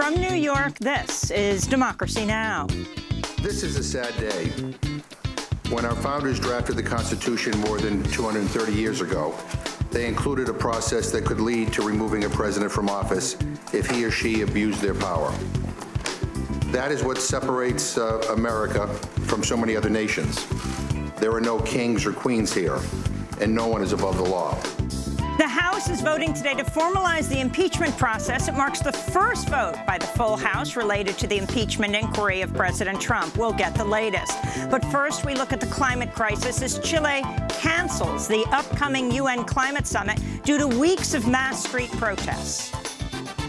From New York, this is Democracy Now! This is a sad day. When our founders drafted the Constitution more than 230 years ago, they included a process that could lead to removing a president from office if he or she abused their power. That is what separates America from so many other nations. There are no kings or queens here, and no one is above the law. The House is voting today to formalize the impeachment process. It marks the first vote by the full House related to the impeachment inquiry of President Trump. We'll get the latest. But first, we look at the climate crisis as Chile cancels the upcoming UN climate summit due to weeks of mass street protests.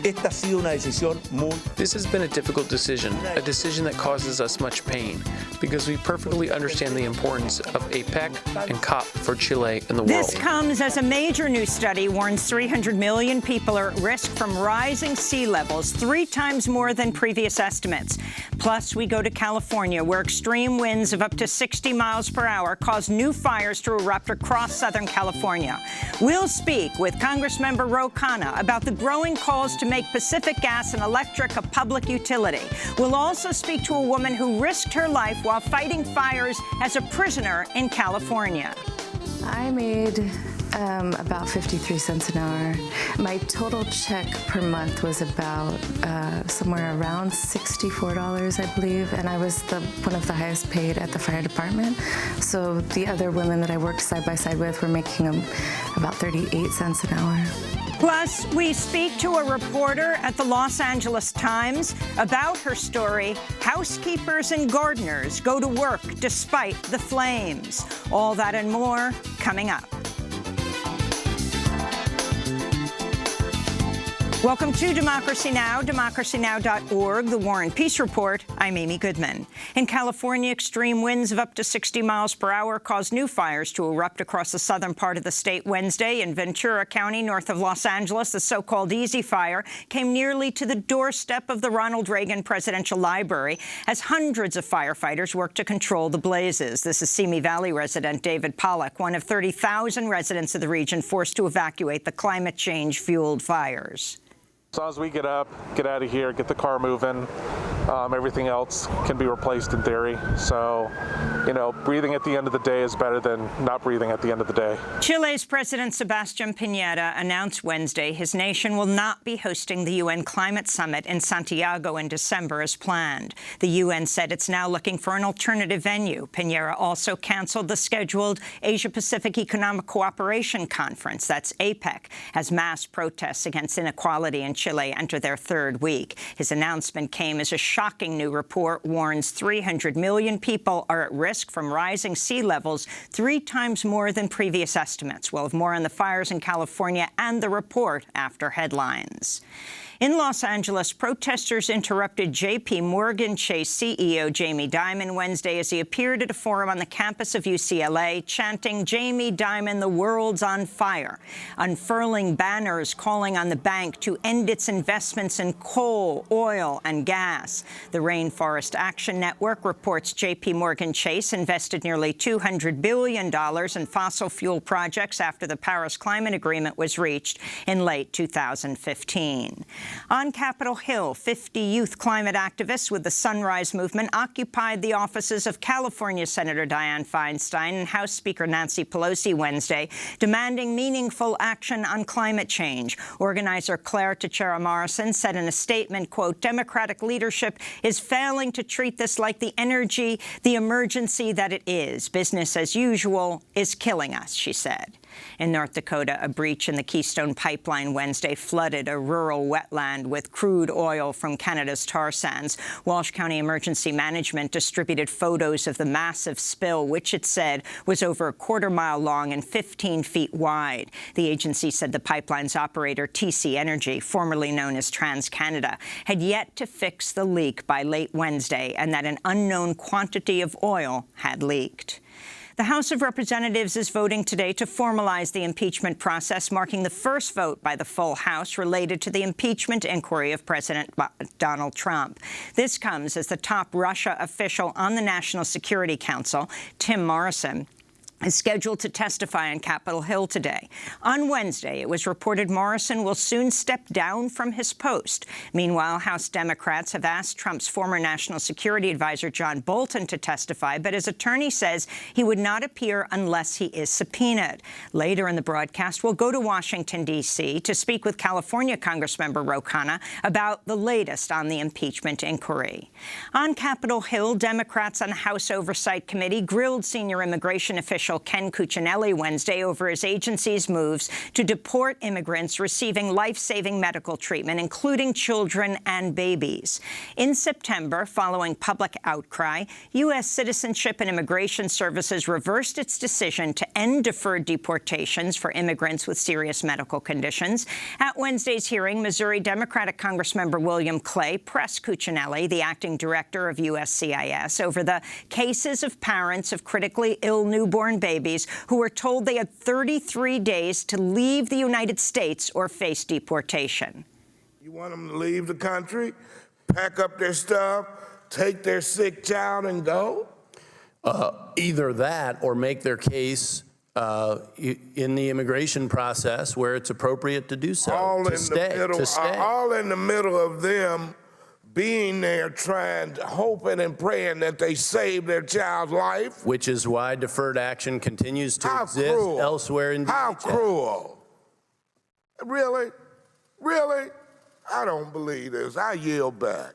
This has been a difficult decision, a decision that causes us much pain, because we perfectly understand the importance of APEC and COP for Chile and the world. This comes as a major new study warns 300 million people are at risk from rising sea levels, 3 times more than previous estimates. Plus, we go to California, where extreme winds of up to 60 miles per hour cause new fires to erupt across Southern California. We'll speak with Congressmember Ro Khanna about the growing calls to make Pacific Gas and Electric a public utility. We'll also speak to a woman who risked her life while fighting fires as a prisoner in California. I made about 53 cents an hour. My total check per month was about somewhere around $64, I believe, and I was one of the highest paid at the fire department. So the other women that I worked side by side with were making about 38 cents an hour. Plus, we speak to a reporter at the Los Angeles Times about her story, Housekeepers and Gardeners Go to Work Despite the Flames. All that and more coming up. Welcome to Democracy Now!, democracynow.org, the War and Peace Report. I'm Amy Goodman. In California, extreme winds of up to 60 miles per hour caused new fires to erupt across the southern part of the state Wednesday. In Ventura County, north of Los Angeles, the so-called Easy Fire came nearly to the doorstep of the Ronald Reagan Presidential Library as hundreds of firefighters worked to control the blazes. This is Simi Valley resident David Pollack, one of 30,000 residents of the region forced to evacuate the climate change-fueled fires. As long as we get up, get out of here, get the car moving, everything else can be replaced in theory. So, you know, breathing at the end of the day is better than not breathing at the end of the day. Chile's President Sebastián Piñera announced Wednesday his nation will not be hosting the UN Climate Summit in Santiago in December as planned. The UN said it's now looking for an alternative venue. Piñera also canceled the scheduled Asia-Pacific Economic Cooperation Conference, that's APEC, as mass protests against inequality in Chile enter their third week. His announcement came as a shocking new report warns 300 million people are at risk from rising sea levels, 3 times more than previous estimates. We'll have more on the fires in California and the report after headlines. In Los Angeles, protesters interrupted J.P. Morgan Chase CEO Jamie Dimon Wednesday as he appeared at a forum on the campus of UCLA, chanting, "Jamie Dimon, the world's on fire," unfurling banners calling on the bank to end its investments in coal, oil, and gas. The Rainforest Action Network reports J.P. Morgan Chase invested nearly $200 billion in fossil fuel projects after the Paris Climate Agreement was reached in late 2015. On Capitol Hill, 50 youth climate activists with the Sunrise Movement occupied the offices of California Senator Dianne Feinstein and House Speaker Nancy Pelosi Wednesday, demanding meaningful action on climate change. Organizer Claire Teixeira Morrison said in a statement, quote, "Democratic leadership is failing to treat this like the emergency that it is. Business as usual is killing us," she said. In North Dakota, a breach in the Keystone Pipeline Wednesday flooded a rural wetland with crude oil from Canada's tar sands. Walsh County Emergency Management distributed photos of the massive spill, which it said was over a quarter-mile long and 15 feet wide. The agency said the pipeline's operator, TC Energy, formerly known as TransCanada, had yet to fix the leak by late Wednesday and that an unknown quantity of oil had leaked. The House of Representatives is voting today to formalize the impeachment process, marking the first vote by the full House related to the impeachment inquiry of President Donald Trump. This comes as the top Russia official on the National Security Council, Tim Morrison, is scheduled to testify on Capitol Hill today. On Wednesday, it was reported Morrison will soon step down from his post. Meanwhile, House Democrats have asked Trump's former National Security Advisor John Bolton to testify, but his attorney says he would not appear unless he is subpoenaed. Later in the broadcast, we'll go to Washington, D.C. to speak with California Congressmember Ro Khanna about the latest on the impeachment inquiry. On Capitol Hill, Democrats on the House Oversight Committee grilled senior immigration official Ken Cuccinelli Wednesday over his agency's moves to deport immigrants receiving life-saving medical treatment, including children and babies. In September, following public outcry, U.S. Citizenship and Immigration Services reversed its decision to end deferred deportations for immigrants with serious medical conditions. At Wednesday's hearing, Missouri Democratic Congressmember William Clay pressed Cuccinelli, the acting director of USCIS, over the cases of parents of critically ill newborn babies who were told they had 33 days to leave the United States or face deportation. You want them to leave the country, pack up their stuff, take their sick child and go? Either that or make their case in the immigration process where it's appropriate to do so, All to in the middle of them being there trying, hoping and praying that they save their child's life. Which is why deferred action continues to exist elsewhere in DHS. How cruel. Really? Really? I don't believe this. I yield back.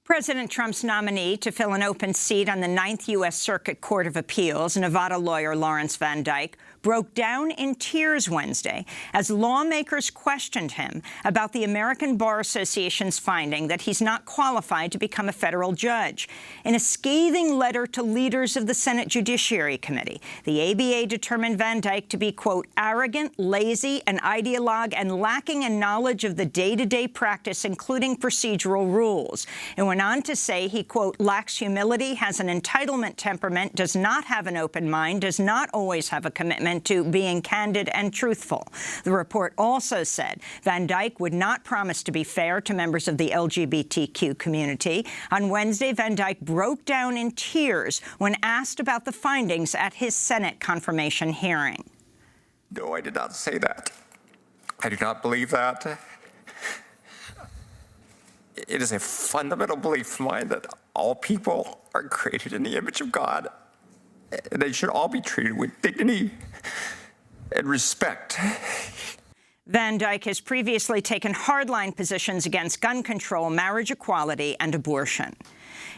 President Trump's nominee to fill an open seat on the 9th U.S. Circuit Court of Appeals, Nevada lawyer Lawrence Van Dyke, broke down in tears Wednesday as lawmakers questioned him about the American Bar Association's finding that he's not qualified to become a federal judge. In a scathing letter to leaders of the Senate Judiciary Committee, the ABA determined Van Dyke to be, quote, arrogant, lazy, an ideologue, and lacking in knowledge of the day-to-day practice, including procedural rules. And went on to say he, quote, lacks humility, has an entitlement temperament, does not have an open mind, does not always have a commitment to being candid and truthful. The report also said Van Dyke would not promise to be fair to members of the LGBTQ community. On Wednesday, Van Dyke broke down in tears when asked about the findings at his Senate confirmation hearing. No, I did not say that. I do not believe that. It is a fundamental belief of mine that all people are created in the image of God. They should all be treated with dignity and respect. Van Dyke has previously taken hardline positions against gun control, marriage equality, and abortion.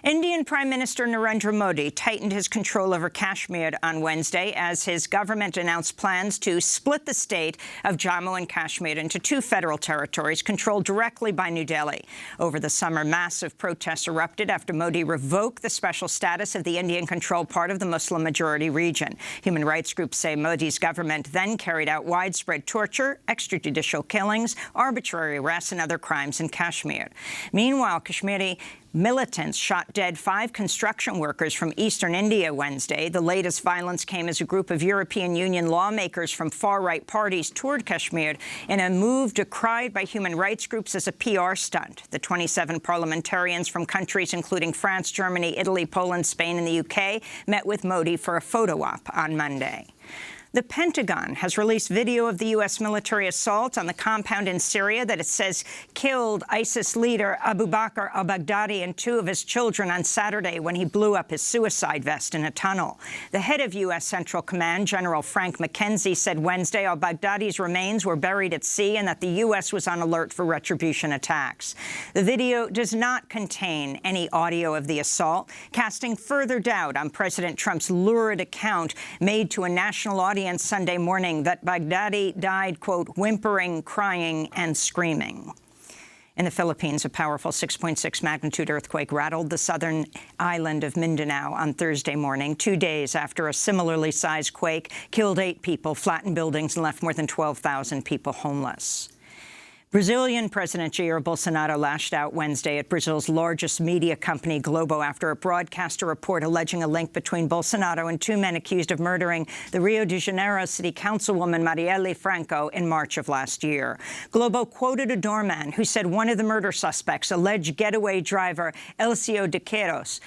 Indian Prime Minister Narendra Modi tightened his control over Kashmir on Wednesday as his government announced plans to split the state of Jammu and Kashmir into two federal territories controlled directly by New Delhi. Over the summer, massive protests erupted after Modi revoked the special status of the Indian-controlled part of the Muslim-majority region. Human rights groups say Modi's government then carried out widespread torture, extrajudicial killings, arbitrary arrests, and other crimes in Kashmir. Meanwhile, Kashmiri militants shot dead 5 construction workers from eastern India Wednesday. The latest violence came as a group of European Union lawmakers from far-right parties toured Kashmir in a move decried by human rights groups as a PR stunt. The 27 parliamentarians from countries including France, Germany, Italy, Poland, Spain, and the UK met with Modi for a photo op on Monday. The Pentagon has released video of the U.S. military assault on the compound in Syria that it says killed ISIS leader Abu Bakr al-Baghdadi and 2 of his children on Saturday when he blew up his suicide vest in a tunnel. The head of U.S. Central Command, General Frank McKenzie, said Wednesday al-Baghdadi's remains were buried at sea and that the U.S. was on alert for retribution attacks. The video does not contain any audio of the assault, casting further doubt on President Trump's lurid account made to a national audience Sunday morning that Baghdadi died, quote, whimpering, crying, and screaming. In the Philippines, a powerful 6.6 magnitude earthquake rattled the southern island of Mindanao on Thursday morning, 2 days after a similarly sized quake killed 8 people, flattened buildings, and left more than 12,000 people homeless. Brazilian President Jair Bolsonaro lashed out Wednesday at Brazil's largest media company, Globo, after it broadcast a report alleging a link between Bolsonaro and 2 men accused of murdering the Rio de Janeiro city councilwoman Marielle Franco in March of last year. Globo quoted a doorman who said one of the murder suspects, alleged getaway driver Elcio de Queiroz,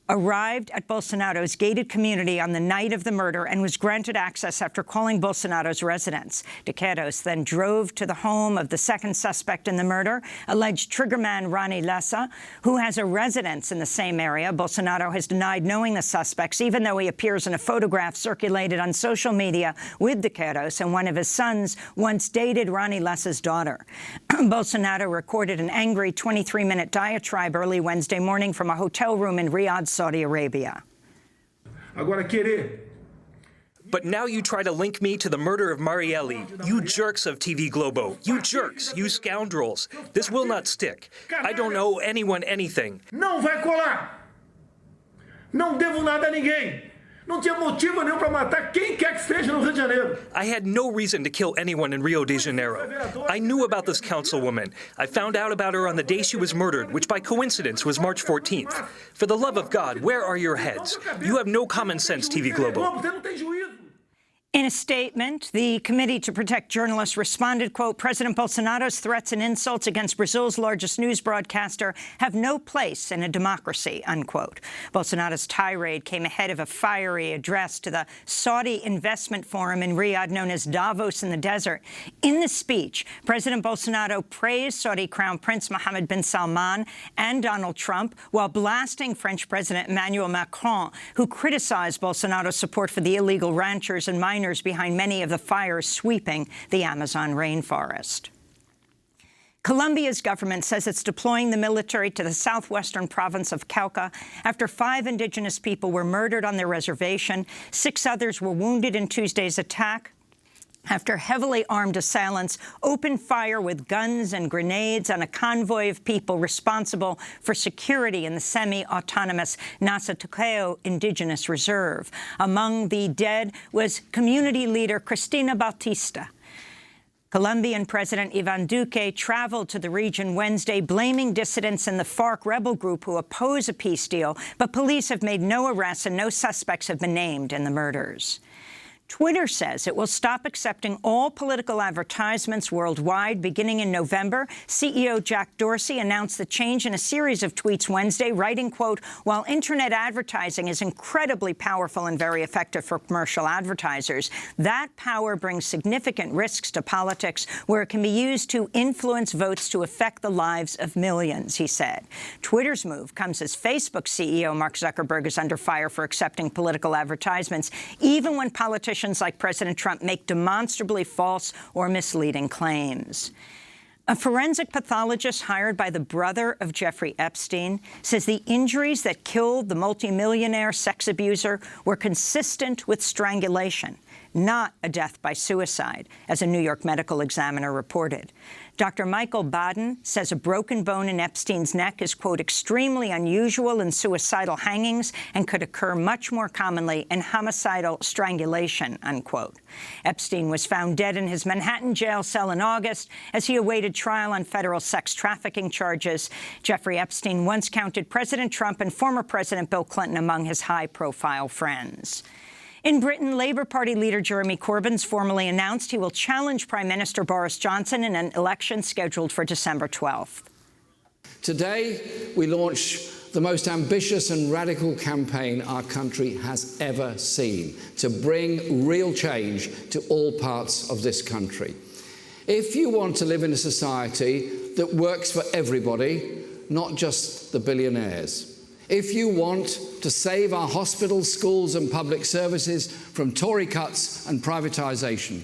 arrived at Bolsonaro's gated community on the night of the murder and was granted access after calling Bolsonaro's residence. De Queiroz then drove to the home of the second suspect in the murder, alleged triggerman Rani Lessa, who has a residence in the same area. Bolsonaro has denied knowing the suspects, even though he appears in a photograph circulated on social media with De Queiroz, and one of his sons once dated Rani Lessa's daughter. Bolsonaro recorded an angry 23-minute diatribe early Wednesday morning from a hotel room in Riyadh, Saudi Arabia. But now you try to link me to the murder of Marielle. You jerks of TV Globo. You jerks. You scoundrels. This will not stick. I don't owe anyone anything. Não vai colar. Não devo nada a ninguém. Não tinha motivo nenhum para matar quem quer que seja no Rio de Janeiro. I had no reason to kill anyone in Rio de Janeiro. I knew about this councilwoman. I found out about her on the day she was murdered, which by coincidence was March 14th. For the love of God, where are your heads? You have no common sense, TV Globo. In a statement, the Committee to Protect Journalists responded, quote, President Bolsonaro's threats and insults against Brazil's largest news broadcaster have no place in a democracy, unquote. Bolsonaro's tirade came ahead of a fiery address to the Saudi Investment Forum in Riyadh, known as Davos in the Desert. In the speech, President Bolsonaro praised Saudi Crown Prince Mohammed bin Salman and Donald Trump while blasting French President Emmanuel Macron, who criticized Bolsonaro's support for the illegal ranchers and miners behind many of the fires sweeping the Amazon rainforest. Colombia's government says it's deploying the military to the southwestern province of Cauca after 5 indigenous people were murdered on their reservation. 6 others were wounded in Tuesday's attack after heavily armed assailants opened fire with guns and grenades on a convoy of people responsible for security in the semi-autonomous Nasatuqueo Indigenous Reserve. Among the dead was community leader Cristina Bautista. Colombian President Ivan Duque traveled to the region Wednesday, blaming dissidents in the FARC rebel group who oppose a peace deal, but police have made no arrests and no suspects have been named in the murders. Twitter says it will stop accepting all political advertisements worldwide beginning in November. CEO Jack Dorsey announced the change in a series of tweets Wednesday, writing, quote, while Internet advertising is incredibly powerful and very effective for commercial advertisers, that power brings significant risks to politics where it can be used to influence votes to affect the lives of millions, he said. Twitter's move comes as Facebook CEO Mark Zuckerberg is under fire for accepting political advertisements, even when politicians like President Trump make demonstrably false or misleading claims. A forensic pathologist hired by the brother of Jeffrey Epstein says the injuries that killed the multimillionaire sex abuser were consistent with strangulation, not a death by suicide, as a New York Medical Examiner reported. Dr. Michael Baden says a broken bone in Epstein's neck is, quote, extremely unusual in suicidal hangings and could occur much more commonly in homicidal strangulation, unquote. Epstein was found dead in his Manhattan jail cell in August as he awaited trial on federal sex trafficking charges. Jeffrey Epstein once counted President Trump and former President Bill Clinton among his high-profile friends. In Britain, Labour Party leader Jeremy Corbyn's formally announced he will challenge Prime Minister Boris Johnson in an election scheduled for December 12th. Today, we launch the most ambitious and radical campaign our country has ever seen to bring real change to all parts of this country. If you want to live in a society that works for everybody, not just the billionaires, if you want to save our hospitals, schools and public services from Tory cuts and privatisation,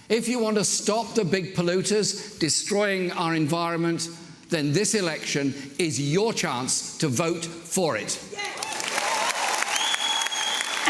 if you want to stop the big polluters destroying our environment, then this election is your chance to vote for it.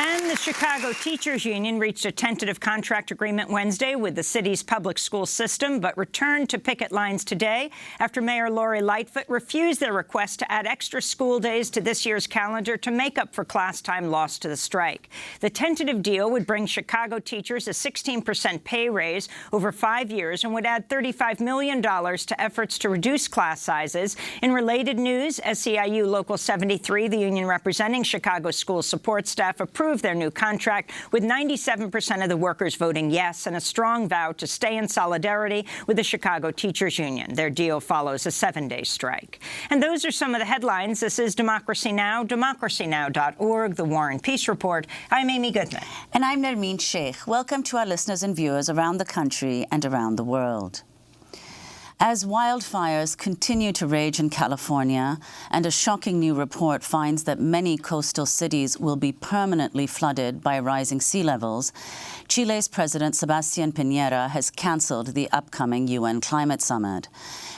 And the Chicago Teachers Union reached a tentative contract agreement Wednesday with the city's public school system, but returned to picket lines today after Mayor Lori Lightfoot refused their request to add extra school days to this year's calendar to make up for class time lost to the strike. The tentative deal would bring Chicago teachers a 16% pay raise over 5 years and would add $35 million to efforts to reduce class sizes. In related news, SEIU Local 73, the union representing Chicago school support staff, approved their new contract, with 97% of the workers voting yes and a strong vow to stay in solidarity with the Chicago Teachers Union. Their deal follows a 7-day strike. And those are some of the headlines. This is Democracy Now!, democracynow.org, The War and Peace Report. I'm Amy Goodman. And I'm Nermeen Sheikh. Welcome to our listeners and viewers around the country and around the world. As wildfires continue to rage in California, and a shocking new report finds that many coastal cities will be permanently flooded by rising sea levels, Chile's President Sebastián Piñera has canceled the upcoming UN Climate Summit.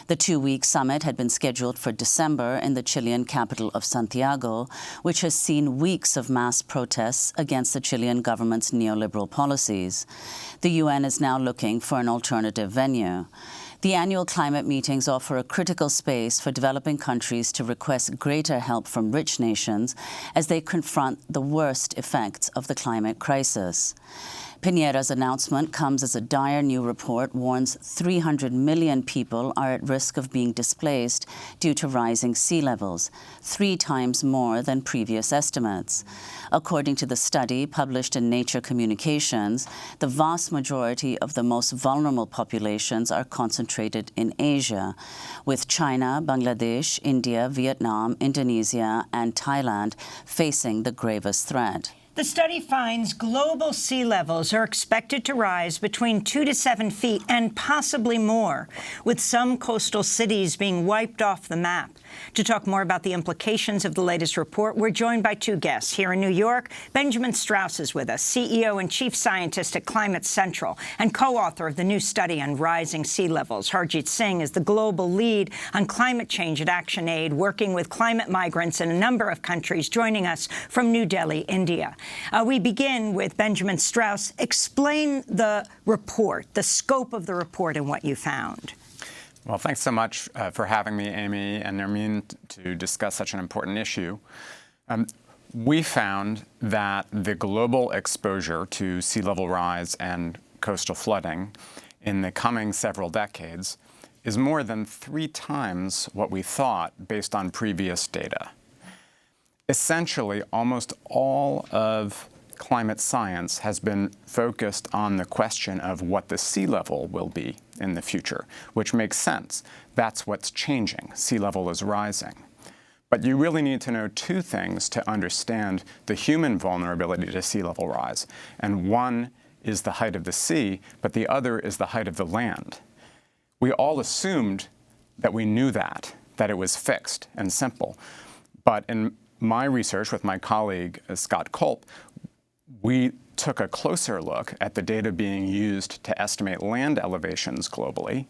The 2-week summit had been scheduled for December in the Chilean capital of Santiago, which has seen weeks of mass protests against the Chilean government's neoliberal policies. The UN is now looking for an alternative venue. The annual climate meetings offer a critical space for developing countries to request greater help from rich nations as they confront the worst effects of the climate crisis. Piñera's announcement comes as a dire new report warns 300 million people are at risk of being displaced due to rising sea levels, 3 times more than previous estimates. According to the study published in Nature Communications, the vast majority of the most vulnerable populations are concentrated in Asia, with China, Bangladesh, India, Vietnam, Indonesia, and Thailand facing the gravest threat. The study finds global sea levels are expected to rise between 2 to 7 feet and possibly more, with some coastal cities being wiped off the map. To talk more about the implications of the latest report, we're joined by 2 guests. Here in New York, Benjamin Strauss is with us, CEO and Chief Scientist at Climate Central and co-author of the new study on rising sea levels. Harjeet Singh is the global lead on climate change at ActionAid, working with climate migrants in a number of countries, joining us from New Delhi, India. We begin with Benjamin Strauss. Explain the report, the scope of the report and what you found. Well, thanks so much for having me, Amy and Nermeen, to discuss such an important issue. We found that the global exposure to sea level rise and coastal flooding in the coming several decades is more than 3 times what we thought based on previous data. Essentially, almost all of climate science has been focused on the question of what the sea level will be in the future, which makes sense. That's what's changing. Sea level is rising. But you really need to know 2 things to understand the human vulnerability to sea level rise. And one is the height of the sea, but the other is the height of the land. We all assumed that we knew that it was fixed and simple. But in my research with my colleague, Scott Culp, we took a closer look at the data being used to estimate land elevations globally.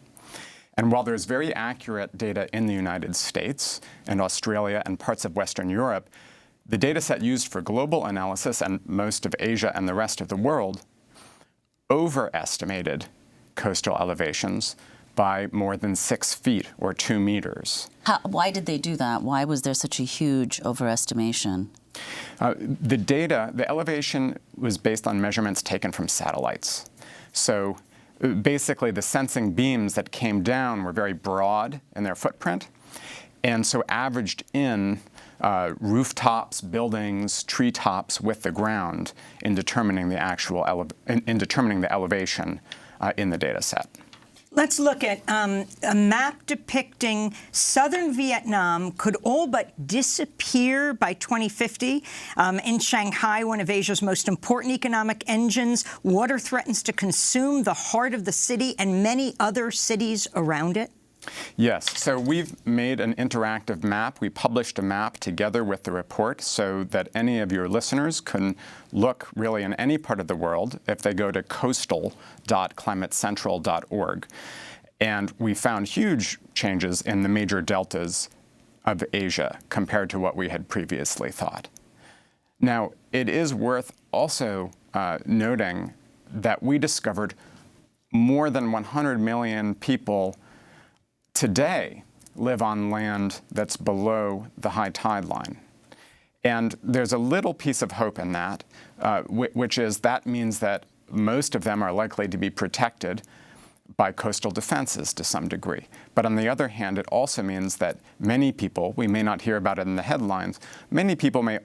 And while there's very accurate data in the United States and Australia and parts of Western Europe, the data set used for global analysis and most of Asia and the rest of the world overestimated coastal elevations by more than 6 feet or 2 meters. Why did they do that? Why was there such a huge overestimation? The data, the elevation was based on measurements taken from satellites. So basically the sensing beams that came down were very broad in their footprint, and so averaged in rooftops, buildings, treetops with the ground in determining the actual the elevation in the data set. Let's look at a map depicting southern Vietnam could all but disappear by 2050. In Shanghai, one of Asia's most important economic engines, water threatens to consume the heart of the city and many other cities around it. Yes, so we've made an interactive map. We published a map together with the report so that any of your listeners can look really in any part of the world if they go to coastal.climatecentral.org. And we found huge changes in the major deltas of Asia compared to what we had previously thought. Now, it is worth also noting that we discovered more than 100 million people today live on land that's below the high tide line. And there's a little piece of hope in that, which is that means that most of them are likely to be protected by coastal defenses to some degree. But on the other hand, it also means that many people, we may not hear about it in the headlines, many people may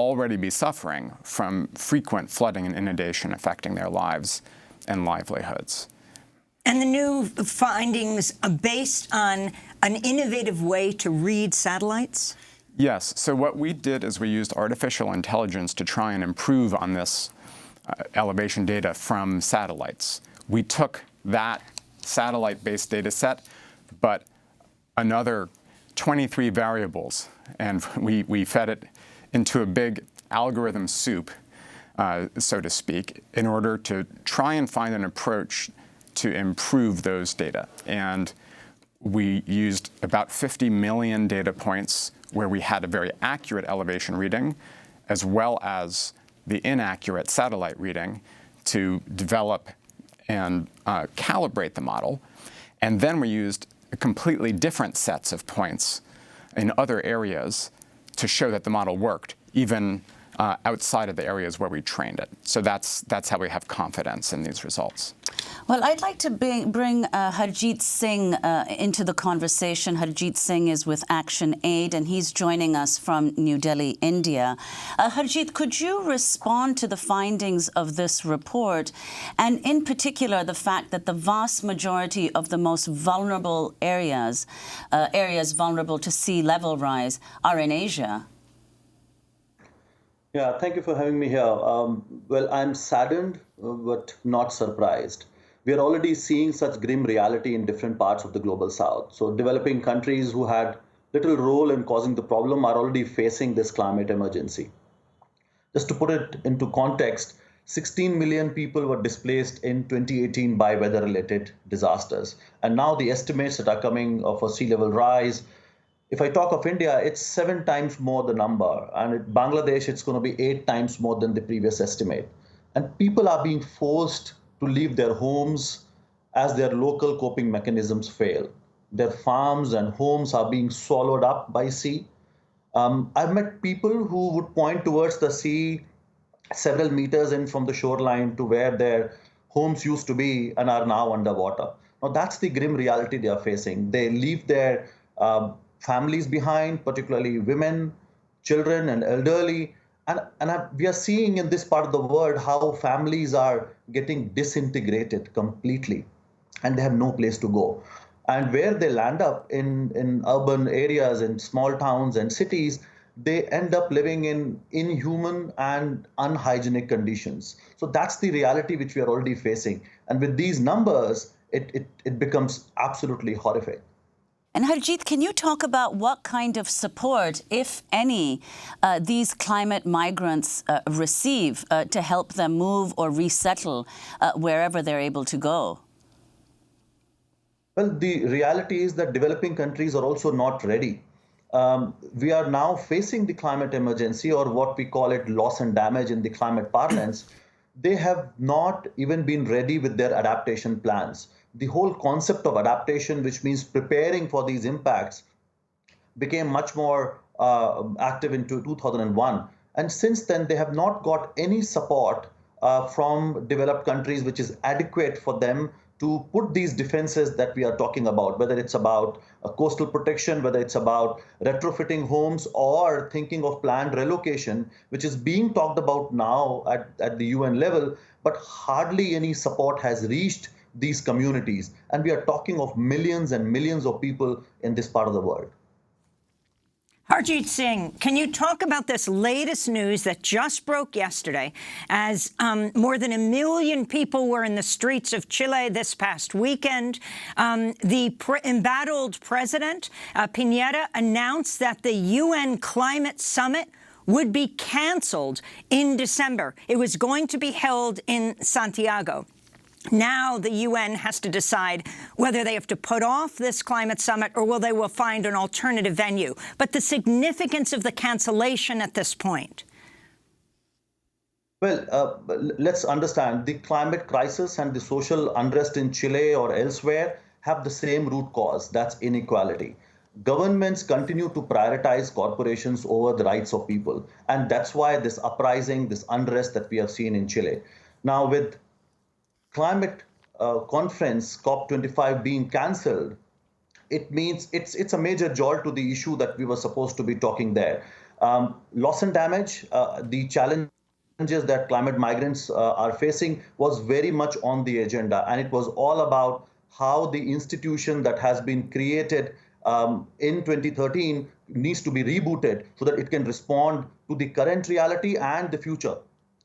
already be suffering from frequent flooding and inundation affecting their lives and livelihoods. And the new findings are based on an innovative way to read satellites? Yes. So what we did is we used artificial intelligence to try and improve on this elevation data from satellites. We took that satellite-based data set, but another 23 variables, and we fed it into a big algorithm soup, so to speak, in order to try and find an approach to improve those data. And we used about 50 million data points where we had a very accurate elevation reading, as well as the inaccurate satellite reading, to develop and calibrate the model. And then we used completely different sets of points in other areas to show that the model worked, even outside of the areas where we trained it. So that's how we have confidence in these results. Well, I'd like to bring Harjeet Singh into the conversation. Harjeet Singh is with Action Aid, and he's joining us from New Delhi, India. Harjeet, could you respond to the findings of this report, and in particular the fact that the vast majority of the most vulnerable areas vulnerable to sea level rise, are in Asia? Yeah, thank you for having me here. Well, I'm saddened, but not surprised. We are already seeing such grim reality in different parts of the global south. So developing countries who had little role in causing the problem are already facing this climate emergency. Just to put it into context, 16 million people were displaced in 2018 by weather-related disasters. And now the estimates that are coming for sea level rise, if I talk of India, it's 7 times more the number. And in Bangladesh, it's going to be 8 times more than the previous estimate. And people are being forced to leave their homes as their local coping mechanisms fail. Their farms and homes are being swallowed up by sea. I've met people who would point towards the sea several meters in from the shoreline to where their homes used to be and are now underwater. Now, that's the grim reality they are facing. They leave their families behind, particularly women, children, and elderly. And we are seeing in this part of the world how families are getting disintegrated completely, and they have no place to go. And where they land up in urban areas, in small towns and cities, they end up living in inhuman and unhygienic conditions. So that's the reality which we are already facing. And with these numbers, it becomes absolutely horrific. And Harjeet, can you talk about what kind of support, if any, these climate migrants receive to help them move or resettle wherever they're able to go? Well, the reality is that developing countries are also not ready. We are now facing the climate emergency, or what we call it loss and damage in the climate parlance. They have not even been ready with their adaptation plans. The whole concept of adaptation, which means preparing for these impacts, became much more active in 2001. And since then, they have not got any support from developed countries, which is adequate for them to put these defenses that we are talking about, whether it's about coastal protection, whether it's about retrofitting homes, or thinking of planned relocation, which is being talked about now at the UN level, but hardly any support has reached these communities. And we are talking of millions and millions of people in this part of the world. Harjeet Singh, can you talk about this latest news that just broke yesterday, as more than 1 million people were in the streets of Chile this past weekend? The embattled president, Piñera, announced that the UN climate summit would be canceled in December. It was going to be held in Santiago. Now the UN has to decide whether they have to put off this climate summit or they will find an alternative venue. But the significance of the cancellation at this point? Well, let's understand the climate crisis and the social unrest in Chile or elsewhere have the same root cause. That's inequality. Governments continue to prioritize corporations over the rights of people. And that's why this uprising, this unrest that we have seen in Chile. Now, with climate conference COP25 being cancelled, it means it's a major jolt to the issue that we were supposed to be talking there. Loss and damage, the challenges that climate migrants are facing was very much on the agenda. And it was all about how the institution that has been created in 2013 needs to be rebooted so that it can respond to the current reality and the future.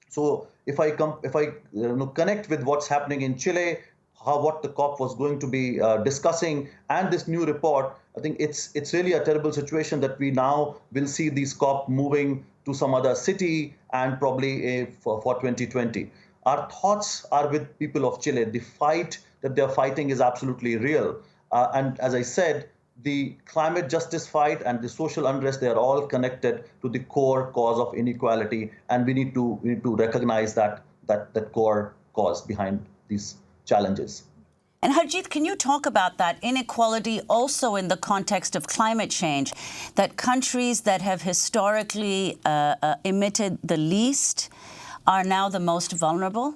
So if I connect with what's happening in Chile, what the COP was going to be discussing, and this new report, I think it's really a terrible situation that we now will see these COP moving to some other city and probably for 2020. Our thoughts are with people of Chile. The fight that they're fighting is absolutely real. And as I said, the climate justice fight and the social unrest, they are all connected to the core cause of inequality. And we need to recognize that core cause behind these challenges. And Harjit, can you talk about that inequality also in the context of climate change, that countries that have historically emitted the least are now the most vulnerable?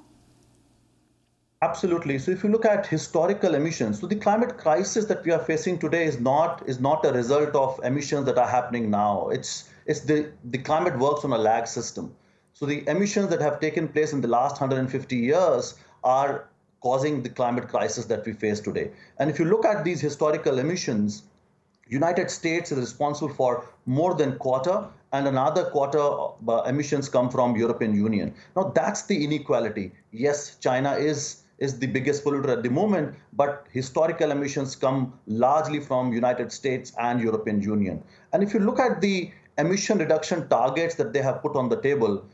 Absolutely. So if you look at historical emissions, so the climate crisis that we are facing today is not a result of emissions that are happening now. It's the climate works on a lag system. So the emissions that have taken place in the last 150 years are causing the climate crisis that we face today. And if you look at these historical emissions, United States is responsible for more than quarter, and another quarter emissions come from European Union. Now that's the inequality. Yes, China is the biggest polluter at the moment, but historical emissions come largely from United States and European Union. And if you look at the emission reduction targets that they have put on the table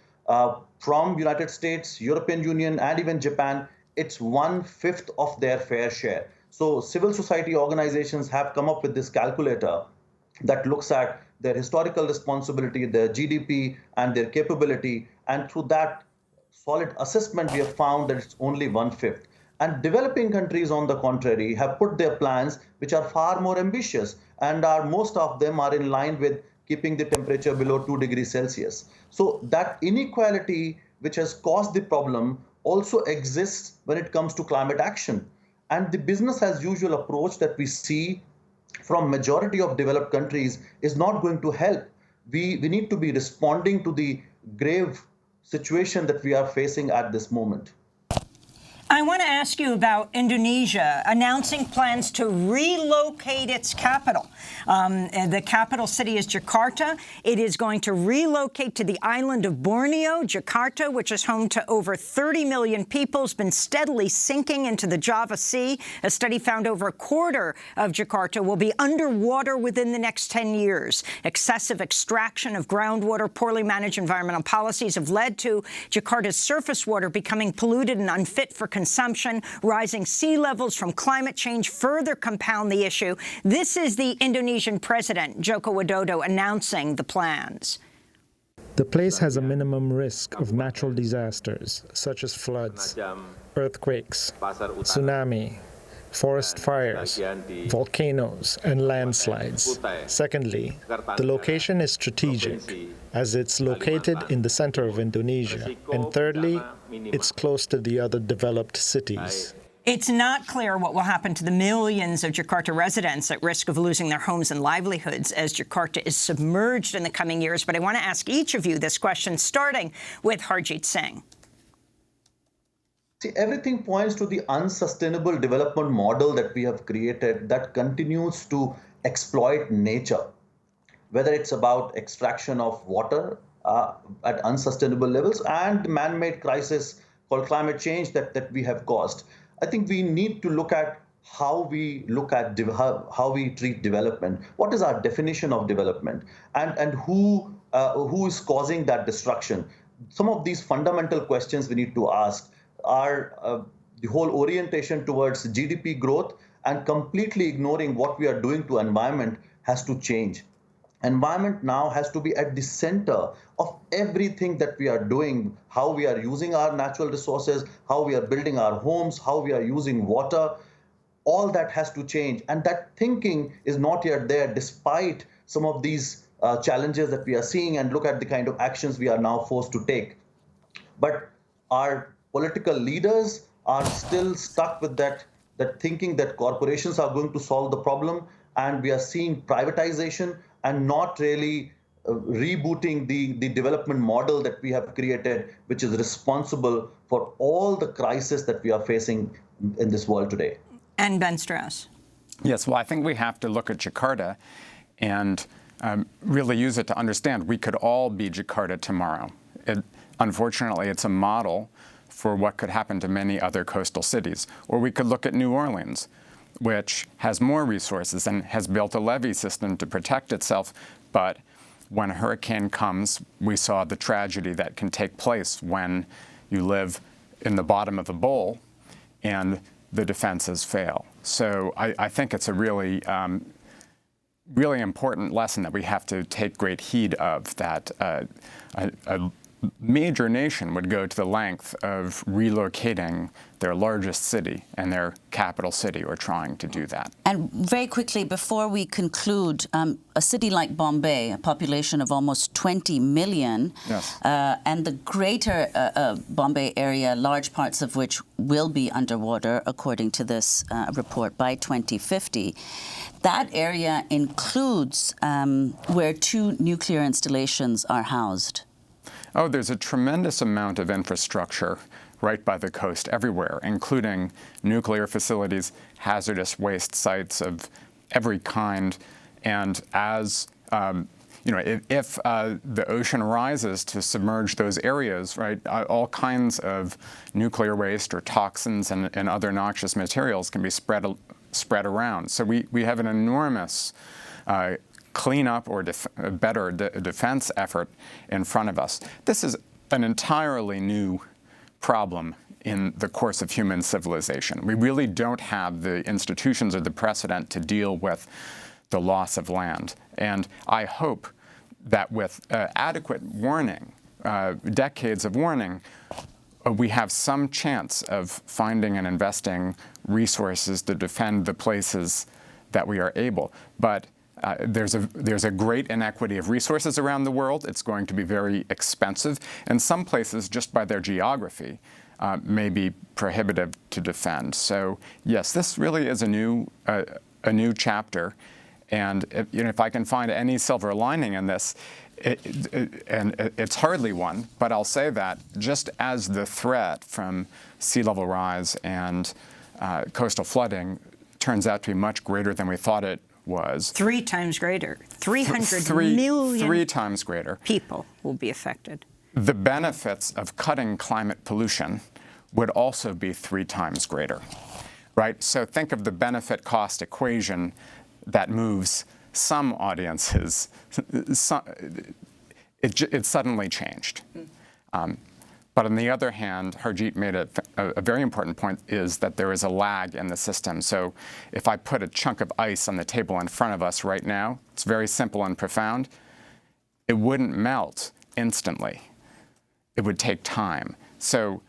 from United States, European Union, and even Japan, it's 1/5 of their fair share. So civil society organizations have come up with this calculator that looks at their historical responsibility, their GDP, and their capability. And through that solid assessment, we have found that it's only 1/5. And developing countries, on the contrary, have put their plans, which are far more ambitious, and most of them are in line with keeping the temperature below 2 degrees Celsius. So that inequality, which has caused the problem, also exists when it comes to climate action. And the business as usual approach that we see from majority of developed countries is not going to help. We need to be responding to the grave situation that we are facing at this moment. I want to ask you about Indonesia announcing plans to relocate its capital. The capital city is Jakarta. It is going to relocate to the island of Borneo. Jakarta, which is home to over 30 million people, has been steadily sinking into the Java Sea. A study found over a quarter of Jakarta will be underwater within the next 10 years. Excessive extraction of groundwater, poorly managed environmental policies have led to Jakarta's surface water becoming polluted and unfit for consumption. Rising sea levels from climate change further compound the issue. This is the Indonesian president, Joko Widodo, announcing the plans. The place has a minimum risk of natural disasters, such as floods, earthquakes, tsunami, forest fires, volcanoes, and landslides. Secondly, the location is strategic, as it's located in the center of Indonesia. And thirdly, it's close to the other developed cities. It's not clear what will happen to the millions of Jakarta residents at risk of losing their homes and livelihoods as Jakarta is submerged in the coming years. But I want to ask each of you this question, starting with Harjit Singh. See, everything points to the unsustainable development model that we have created that continues to exploit nature, whether it's about extraction of water at unsustainable levels and man-made crisis called climate change that we have caused. I think we need to look at how we treat development. What is our definition of development, and who is causing that destruction? Some of these fundamental questions we need to ask are the whole orientation towards GDP growth and completely ignoring what we are doing to environment has to change. Environment now has to be at the center of everything that we are doing, how we are using our natural resources, how we are building our homes, how we are using water. All that has to change. And that thinking is not yet there despite some of these challenges that we are seeing, and look at the kind of actions we are now forced to take. But our political leaders are still stuck with that thinking that corporations are going to solve the problem, and we are seeing privatization and not really rebooting the development model that we have created, which is responsible for all the crises that we are facing in this world today. And Ben Strauss. Yes, well, I think we have to look at Jakarta and really use it to understand we could all be Jakarta tomorrow. Unfortunately, it's a model for what could happen to many other coastal cities. Or we could look at New Orleans, which has more resources and has built a levee system to protect itself. But when a hurricane comes, we saw the tragedy that can take place when you live in the bottom of a bowl and the defenses fail. So I think it's a really, really important lesson that we have to take great heed of, that a major nation would go to the length of relocating their largest city and their capital city, or trying to do that. And very quickly, before we conclude, a city like Bombay, a population of almost 20 million, yes. And the greater Bombay area, large parts of which will be underwater, according to this report, by 2050. That area includes where 2 nuclear installations are housed. Oh, there's a tremendous amount of infrastructure right by the coast everywhere, including nuclear facilities, hazardous waste sites of every kind. And as you know, if the ocean rises to submerge those areas, right, all kinds of nuclear waste or toxins and other noxious materials can be spread around. So we have an enormous cleanup or better defense effort in front of us. This is an entirely new problem in the course of human civilization. We really don't have the institutions or the precedent to deal with the loss of land. And I hope that with adequate warning, decades of warning, we have some chance of finding and investing resources to defend the places that we are able. But there's a great inequity of resources around the world. It's going to be very expensive. And some places, just by their geography, may be prohibitive to defend. So yes, this really is a new chapter. And if I can find any silver lining in this, and it's hardly one, but I'll say that just as the threat from sea level rise and coastal flooding turns out to be much greater than we thought it was. 3 times greater. 300 million 3 times greater. People will be affected. The benefits of cutting climate pollution would also be 3 times greater, right? So think of the benefit-cost equation that moves some audiences. It suddenly changed. But on the other hand, Harjeet made a very important point, is that there is a lag in the system. So if I put a chunk of ice on the table in front of us right now, it's very simple and profound, it wouldn't melt instantly. It would take time. So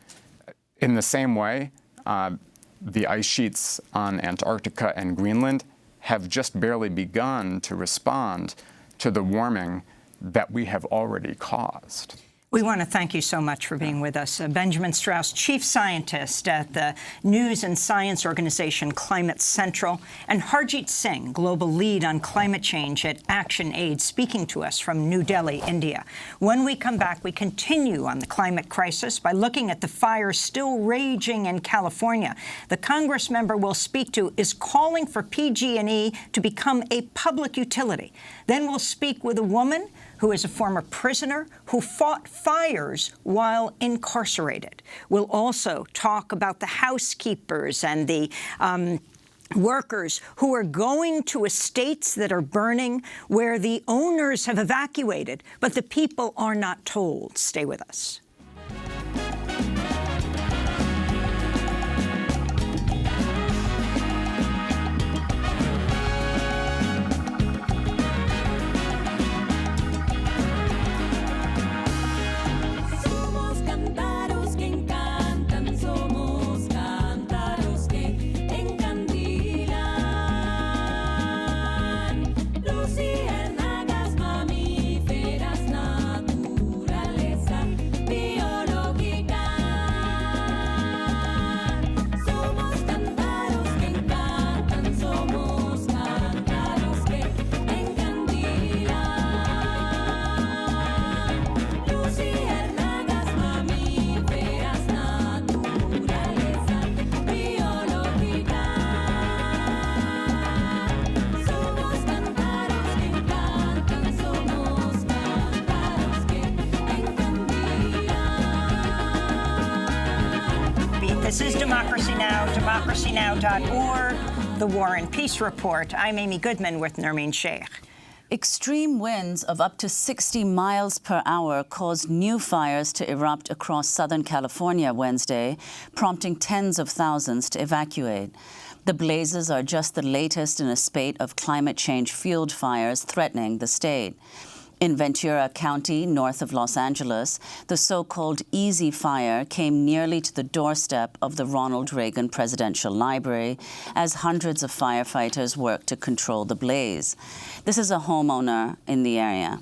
in the same way, the ice sheets on Antarctica and Greenland have just barely begun to respond to the warming that we have already caused. We want to thank you so much for being with us. Benjamin Strauss, Chief Scientist at the news and science organization Climate Central, and Harjeet Singh, Global Lead on Climate Change at ActionAid, speaking to us from New Delhi, India. When we come back, we continue on the climate crisis by looking at the fires still raging in California. The Congress member we'll speak to is calling for PG&E to become a public utility. Then we'll speak with a woman who is a former prisoner who fought fires while incarcerated. We'll also talk about the housekeepers and the workers who are going to estates that are burning, where the owners have evacuated, but the people are not told. Stay with us. Luciérnagas, mamíferas, naturaleza. This is Democracy Now!, democracynow.org, The War and Peace Report. I'm Amy Goodman with Nermeen Sheikh. Extreme winds of up to 60 miles per hour caused new fires to erupt across Southern California Wednesday, prompting tens of thousands to evacuate. The blazes are just the latest in a spate of climate change-fueled fires threatening the state. In Ventura County, north of Los Angeles, the so-called Easy Fire came nearly to the doorstep of the Ronald Reagan Presidential Library as hundreds of firefighters worked to control the blaze. This is a homeowner in the area.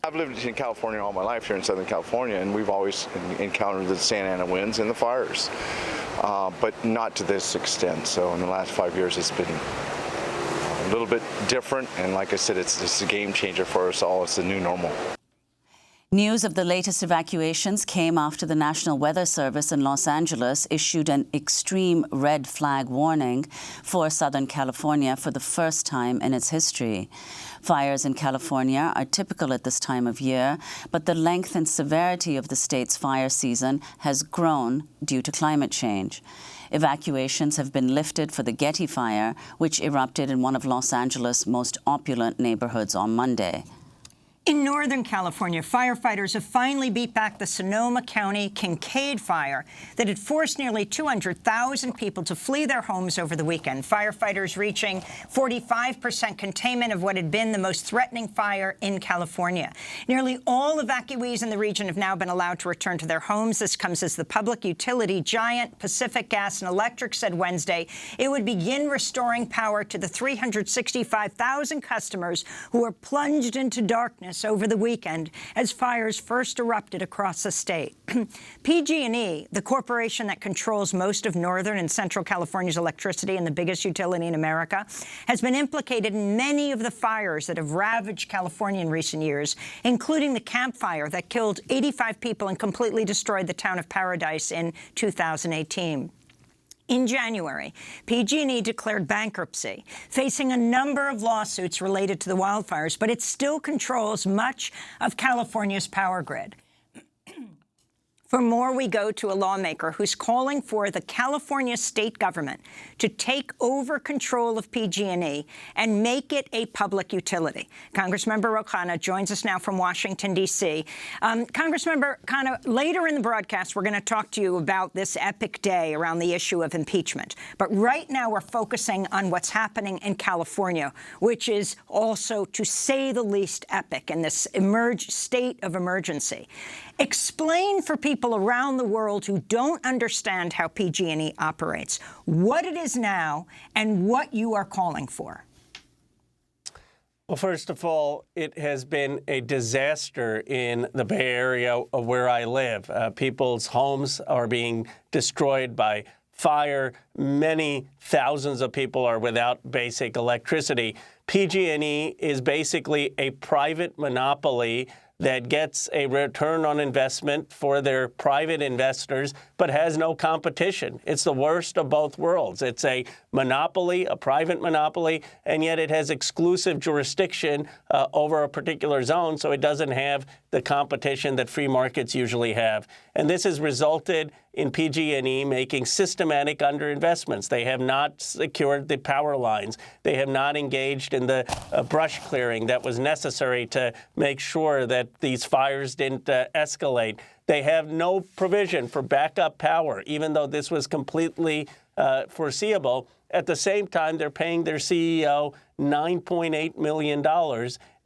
I've lived in California all my life here in Southern California, and we've always encountered the Santa Ana winds and the fires, but not to this extent. So in the last 5 years, it's been a little bit different, and like I said, it's a game changer for us all. It's the new normal. News of the latest evacuations came after the National Weather Service in Los Angeles issued an extreme red flag warning for Southern California for the first time in its history. Fires in California are typical at this time of year, but the length and severity of the state's fire season has grown due to climate change. Evacuations have been lifted for the Getty Fire, which erupted in one of Los Angeles' most opulent neighborhoods on Monday. In Northern California, firefighters have finally beat back the Sonoma County Kincaid fire that had forced nearly 200,000 people to flee their homes over the weekend. Firefighters reaching 45% containment of what had been the most threatening fire in California. Nearly all evacuees in the region have now been allowed to return to their homes. This comes as the public utility giant Pacific Gas and Electric said Wednesday it would begin restoring power to the 365,000 customers who were plunged into darkness over the weekend as fires first erupted across the state. PG&E, the corporation that controls most of Northern and Central California's electricity and the biggest utility in America, has been implicated in many of the fires that have ravaged California in recent years, including the Camp Fire that killed 85 people and completely destroyed the town of Paradise in 2018. In January, PG&E declared bankruptcy, facing a number of lawsuits related to the wildfires, but it still controls much of California's power grid. For more, we go to a lawmaker who's calling for the California state government to take over control of PG&E and make it a public utility. Congressmember Ro Khanna joins us now from Washington, D.C. Congressmember Khanna, later in the broadcast, we're going to talk to you about this epic day around the issue of impeachment. But right now, we're focusing on what's happening in California, which is also, to say the least, epic in this state of emergency. Explain for people around the world who don't understand how PG&E operates what it is now and what you are calling for. Well, first of all, it has been a disaster in the Bay Area of where I live. People's homes are being destroyed by fire. Many thousands of people are without basic electricity. PG&E is basically a private monopoly that gets a return on investment for their private investors, but has no competition. It's the worst of both worlds. It's a monopoly, a private monopoly, and yet it has exclusive jurisdiction over a particular zone, so it doesn't have the competition that free markets usually have. And this has resulted in PG&E making systematic underinvestments. They have not secured the power lines. They have not engaged in the brush clearing that was necessary to make sure that these fires didn't escalate. They have no provision for backup power, even though this was completely foreseeable. At the same time, they're paying their CEO $9.8 million,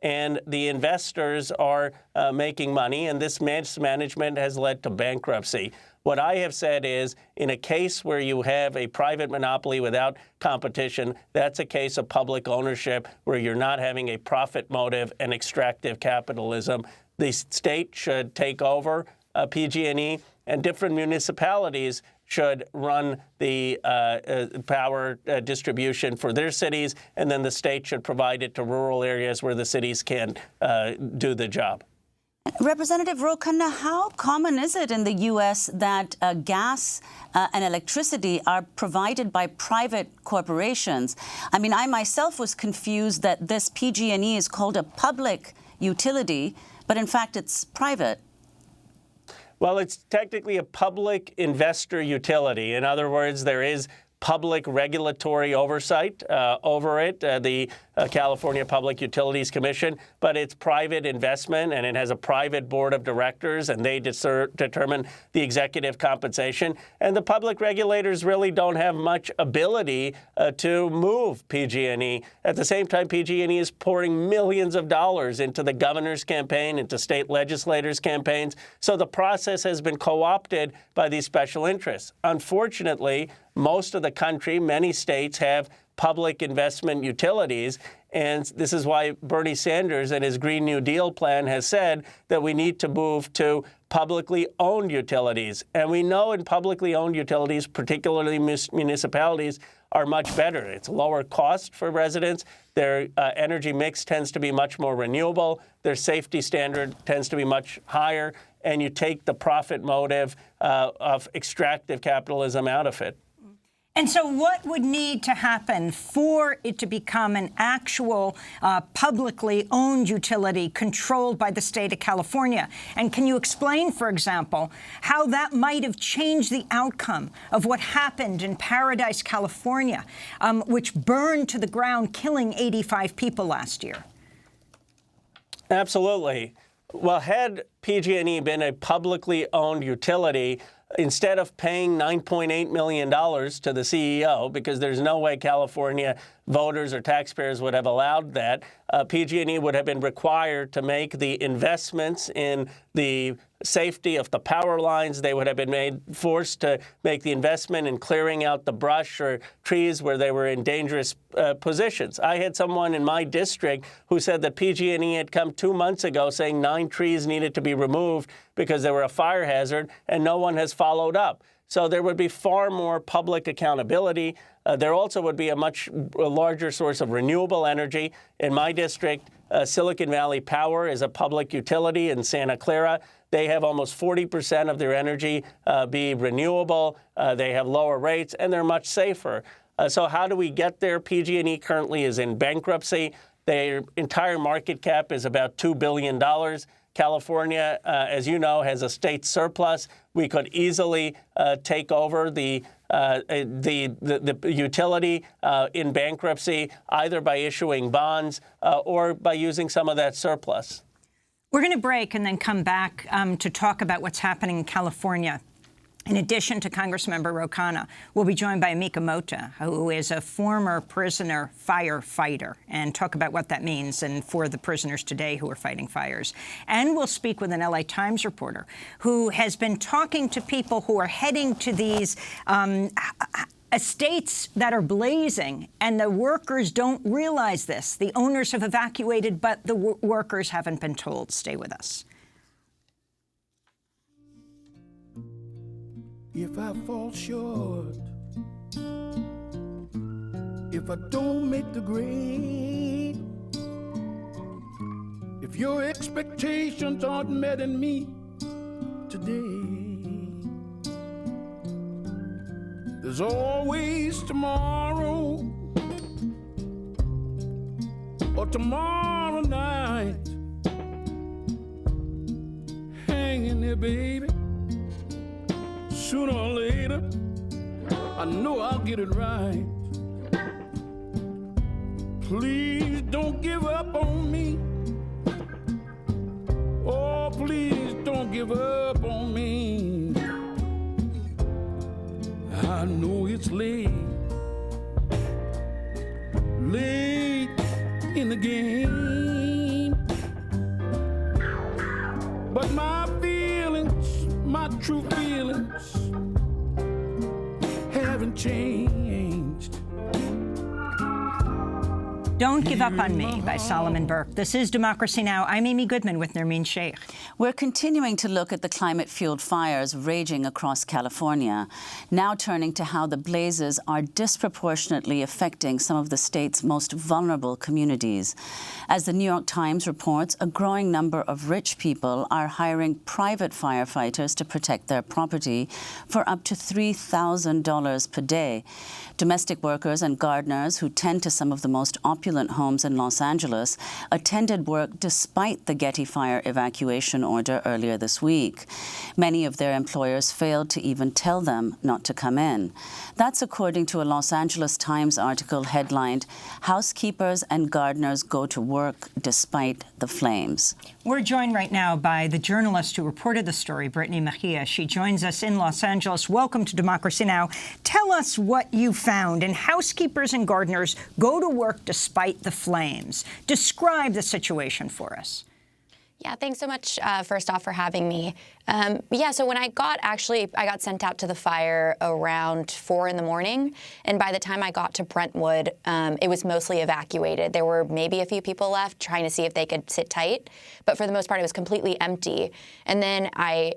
and the investors are making money, and this mismanagement has led to bankruptcy. What I have said is, in a case where you have a private monopoly without competition, that's a case of public ownership where you're not having a profit motive and extractive capitalism. The state should take over PG&E, and different municipalities should run the power distribution for their cities, and then the state should provide it to rural areas where the cities can do the job. Representative Ro Khanna, how common is it in the U.S. that gas and electricity are provided by private corporations? I mean, I myself was confused that this PG&E is called a public utility, but in fact it's private. Well, it's technically a public investor utility. In other words, there is public regulatory oversight over it, the California Public Utilities Commission, but it's private investment and it has a private board of directors and they determine the executive compensation. And the public regulators really don't have much ability to move PG&E. At the same time, PG&E is pouring millions of dollars into the governor's campaign, into state legislators' campaigns. So the process has been co-opted by these special interests. Unfortunately, most of the country, many states have public investment utilities. And this is why Bernie Sanders and his Green New Deal plan has said that we need to move to publicly owned utilities. And we know in publicly owned utilities, particularly municipalities, are much better. It's lower cost for residents. Their energy mix tends to be much more renewable. Their safety standard tends to be much higher. And you take the profit motive of extractive capitalism out of it. And so what would need to happen for it to become an actual publicly owned utility controlled by the state of California? And can you explain, for example, how that might have changed the outcome of what happened in Paradise, California, which burned to the ground, killing 85 people last year? Absolutely. Well, had PG&E been a publicly owned utility, instead of paying $9.8 million to the CEO, because there's no way California voters or taxpayers would have allowed that, PG&E would have been required to make the investments in the safety of the power lines. They would have been forced to make the investment in clearing out the brush or trees where they were in dangerous positions. I had someone in my district who said that PG&E had come 2 months ago saying 9 trees needed to be removed because they were a fire hazard, and no one has followed up. So there would be far more public accountability. There also would be a much larger source of renewable energy. In my district, Silicon Valley Power is a public utility in Santa Clara. They have almost 40% of their energy be renewable. They have lower rates, and they're much safer. So how do we get there? PG&E currently is in bankruptcy. Their entire market cap is about $2 billion. California, as you know, has a state surplus. We could easily take over the utility in bankruptcy, either by issuing bonds or by using some of that surplus. We're going to break and then come back to talk about what's happening in California. In addition to Congressmember Ro Khanna, we'll be joined by Mika Mota, who is a former prisoner firefighter, and talk about what that means and for the prisoners today who are fighting fires. And we'll speak with an LA Times reporter who has been talking to people who are heading to these estates that are blazing, and the workers don't realize this. The owners have evacuated, but the workers haven't been told. Stay with us. If I fall short, if I don't make the grade, if your expectations aren't met in me today, there's always tomorrow or tomorrow night hanging there, baby. Sooner or later, I know I'll get it right. Please don't give up on me. Oh, please don't give up on me. I know it's late in the game, but my feelings, my true feelings, haven't changed. Don't Give Up on Me by Solomon Burke. This is Democracy Now! I'm Amy Goodman with Nermeen Sheikh. We're continuing to look at the climate-fueled fires raging across California, now turning to how the blazes are disproportionately affecting some of the state's most vulnerable communities. As the New York Times reports, a growing number of rich people are hiring private firefighters to protect their property for up to $3,000 per day. Domestic workers and gardeners who tend to some of the most opulent opulent homes in Los Angeles attended work despite the Getty Fire evacuation order earlier this week. Many of their employers failed to even tell them not to come in. That's according to a Los Angeles Times article headlined, "Housekeepers and Gardeners Go to Work Despite the Flames." We're joined right now by the journalist who reported the story, Brittany Mejia. She joins us in Los Angeles. Welcome to Democracy Now! Tell us what you found in Housekeepers and Gardeners Go to Work Despite the Flames. Describe the situation for us. Yeah, thanks so much, first off, for having me. So when I got sent out to the fire around 4 in the morning, and by the time I got to Brentwood, it was mostly evacuated. There were maybe a few people left trying to see if they could sit tight, but for the most part, it was completely empty. And then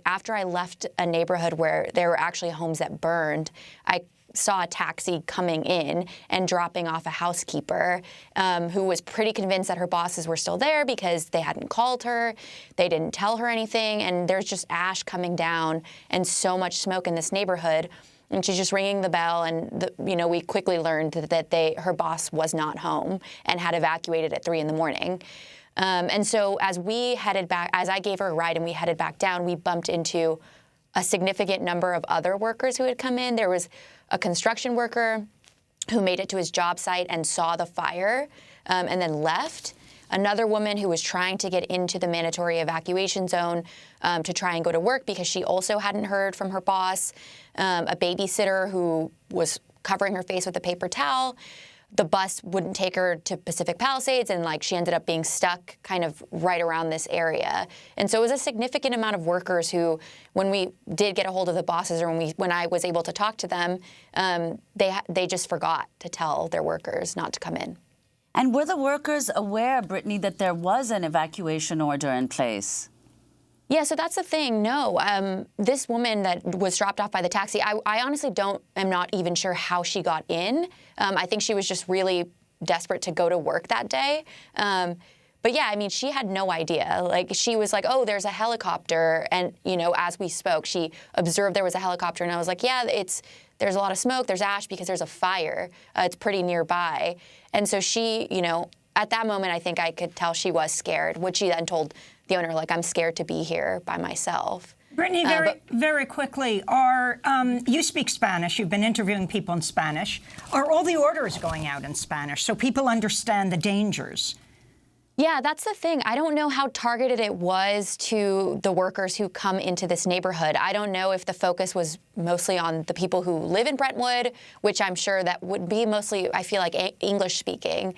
after I left a neighborhood where there were actually homes that burned, I saw a taxi coming in and dropping off a housekeeper who was pretty convinced that her bosses were still there because they hadn't called her, they didn't tell her anything, and there's just ash coming down and so much smoke in this neighborhood. And she's just ringing the bell, and we quickly learned that her boss was not home and had evacuated at 3 in the morning. And so as we headed back, as I gave her a ride and we headed back down, we bumped into a significant number of other workers who had come in. There was a construction worker who made it to his job site and saw the fire and then left. Another woman who was trying to get into the mandatory evacuation zone to try and go to work because she also hadn't heard from her boss. A babysitter who was covering her face with a paper towel. The bus wouldn't take her to Pacific Palisades, and she ended up being stuck kind of right around this area. And so it was a significant amount of workers who, when we did get a hold of the bosses, or when I was able to talk to them, they just forgot to tell their workers not to come in. And were the workers aware, Brittany, that there was an evacuation order in place? Yeah, so that's the thing. No, this woman that was dropped off by the taxi, I honestly am not even sure how she got in. I think she was just really desperate to go to work that day. But yeah, I mean, she had no idea. She was like, oh, there's a helicopter. And, as we spoke, she observed there was a helicopter. And I was like, yeah, there's a lot of smoke, there's ash because there's a fire. It's pretty nearby. And so she, at that moment, I think I could tell she was scared, which she then told the owner, I'm scared to be here by myself. Brittany, very quickly, you speak Spanish. You've been interviewing people in Spanish. Are all the orders going out in Spanish so people understand the dangers? Yeah, that's the thing. I don't know how targeted it was to the workers who come into this neighborhood. I don't know if the focus was mostly on the people who live in Brentwood, which I'm sure that would be mostly, I feel like, English speaking.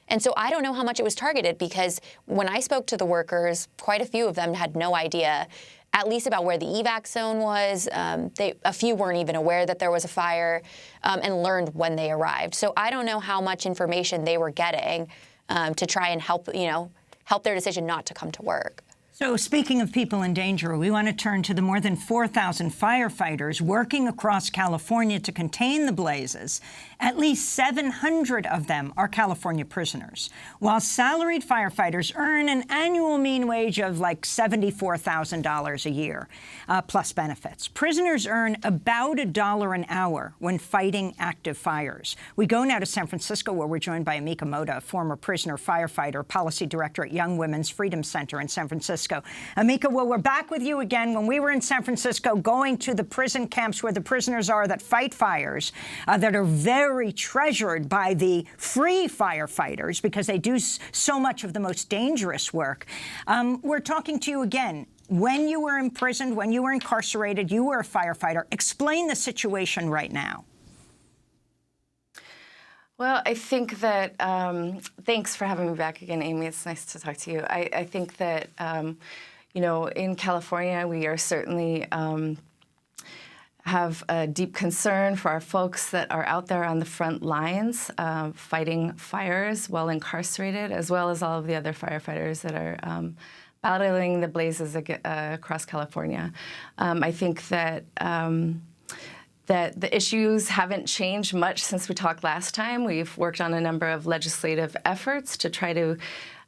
And so I don't know how much it was targeted, because when I spoke to the workers, quite a few of them had no idea, at least about where the evac zone was. A few weren't even aware that there was a fire and learned when they arrived. So I don't know how much information they were getting to try and help their decision not to come to work. So speaking of people in danger, we want to turn to the more than 4,000 firefighters working across California to contain the blazes. At least 700 of them are California prisoners, while salaried firefighters earn an annual mean wage of $74,000 a year, plus benefits. Prisoners earn about $1 an hour when fighting active fires. We go now to San Francisco, where we're joined by Amika Moda, former prisoner firefighter, policy director at Young Women's Freedom Center in San Francisco. Amika, well, we're back with you again. When we were in San Francisco, going to the prison camps where the prisoners are that fight fires, that are very treasured by the free firefighters because they do so much of the most dangerous work. We're talking to you again. When you were imprisoned, when you were incarcerated, you were a firefighter. Explain the situation right now. Well, I think that, thanks for having me back again, Amy. It's nice to talk to you. I think that, in California, we are certainly have a deep concern for our folks that are out there on the front lines fighting fires while incarcerated, as well as all of the other firefighters that are battling the blazes across California. I think that that the issues haven't changed much since we talked last time. We've worked on a number of legislative efforts to try to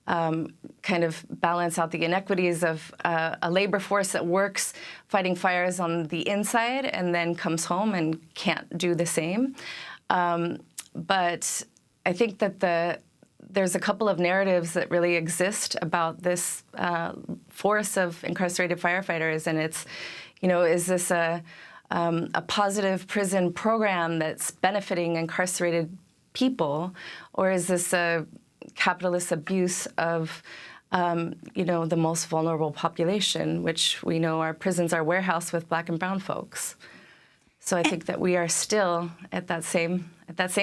kind of balance out the inequities of a labor force that works fighting fires on the inside and then comes home and can't do the same. But I think that there's a couple of narratives that really exist about this force of incarcerated firefighters, and it's, is this a positive prison program that's benefiting incarcerated people, or is this a capitalist abuse of the most vulnerable population, which we know our prisons are warehouse with Black and brown folks. So I think that we are still at that same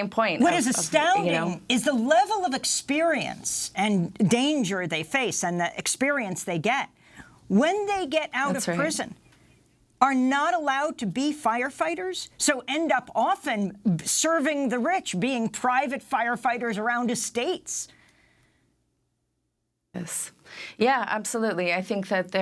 point. What is astounding is the level of experience and danger they face and the experience they get when they get out of prison. Are not allowed to be firefighters, so end up often serving the rich, being private firefighters around estates. Yes. Yeah, absolutely. I think that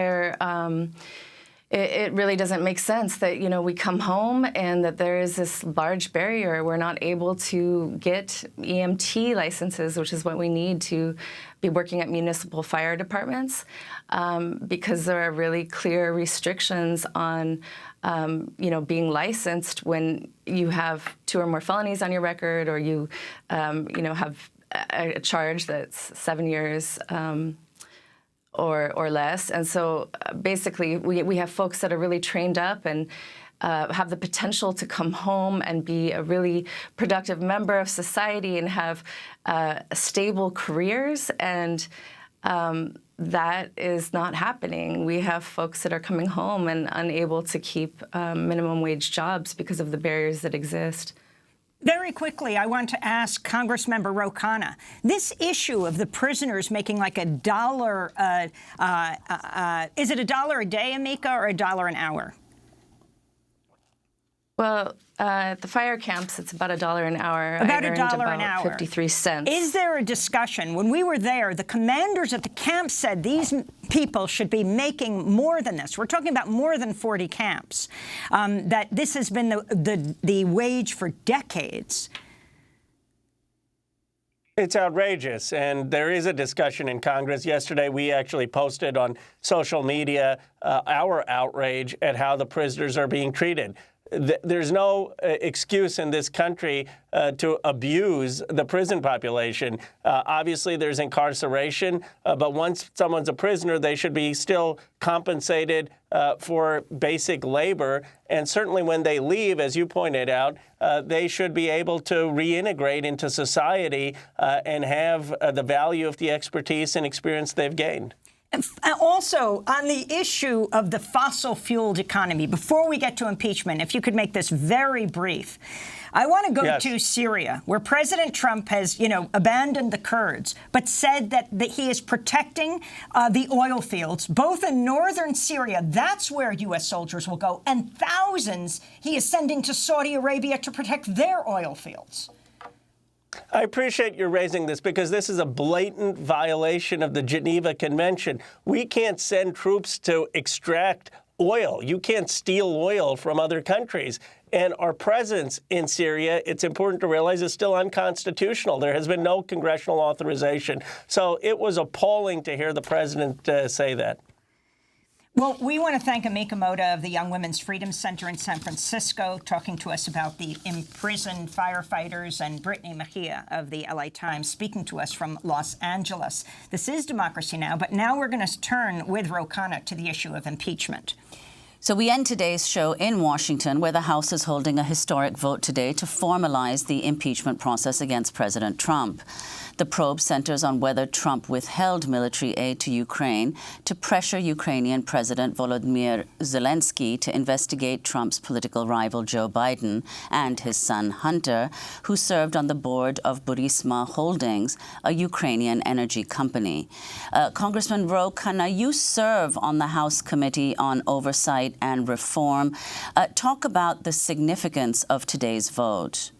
it really doesn't make sense that, we come home and that there is this large barrier. We're not able to get EMT licenses, which is what we need to be working at municipal fire departments, because there are really clear restrictions on, being licensed when you have 2 or more felonies on your record, or you, have a charge that's 7 years or less. And so basically we have folks that are really trained up and have the potential to come home and be a really productive member of society and have stable careers, and that is not happening. We have folks that are coming home and unable to keep minimum wage jobs because of the barriers that exist. Very quickly, I want to ask Congressmember Ro Khanna, this issue of the prisoners making like $1, is it $1 a day, Amika, or $1 an hour? Well, at the fire camps, it's about $1 an hour. About $1 an hour. 53 cents. Is there a discussion? When we were there, the commanders at the camp said these people should be making more than this. We're talking about more than 40 camps. That this has been the wage for decades. It's outrageous, and there is a discussion in Congress. Yesterday, we actually posted on social media our outrage at how the prisoners are being treated. There's no excuse in this country to abuse the prison population. Obviously, there's incarceration, but once someone's a prisoner, they should be still compensated for basic labor. And certainly when they leave, as you pointed out, they should be able to reintegrate into society and have the value of the expertise and experience they've gained. Also, on the issue of the fossil-fueled economy, before we get to impeachment, if you could make this very brief, I want to go to Syria, where President Trump has, abandoned the Kurds, but said that he is protecting the oil fields, both in northern Syria. That's where U.S. soldiers will go, and thousands he is sending to Saudi Arabia to protect their oil fields. I appreciate you raising this, because this is a blatant violation of the Geneva Convention. We can't send troops to extract oil. You can't steal oil from other countries. And our presence in Syria, it's important to realize, is still unconstitutional. There has been no congressional authorization. So it was appalling to hear the president say that. Well, we want to thank Amika Moda of the Young Women's Freedom Center in San Francisco, talking to us about the imprisoned firefighters, and Brittany Mejia of the LA Times, speaking to us from Los Angeles. This is Democracy Now!, but now we're going to turn with Ro Khanna to the issue of impeachment. So we end today's show in Washington, where the House is holding a historic vote today to formalize the impeachment process against President Trump. The probe centers on whether Trump withheld military aid to Ukraine to pressure Ukrainian President Volodymyr Zelensky to investigate Trump's political rival Joe Biden and his son Hunter, who served on the board of Burisma Holdings, a Ukrainian energy company. Congressman Ro Khanna, you serve on the House Committee on Oversight and Reform. Talk about the significance of today's vote.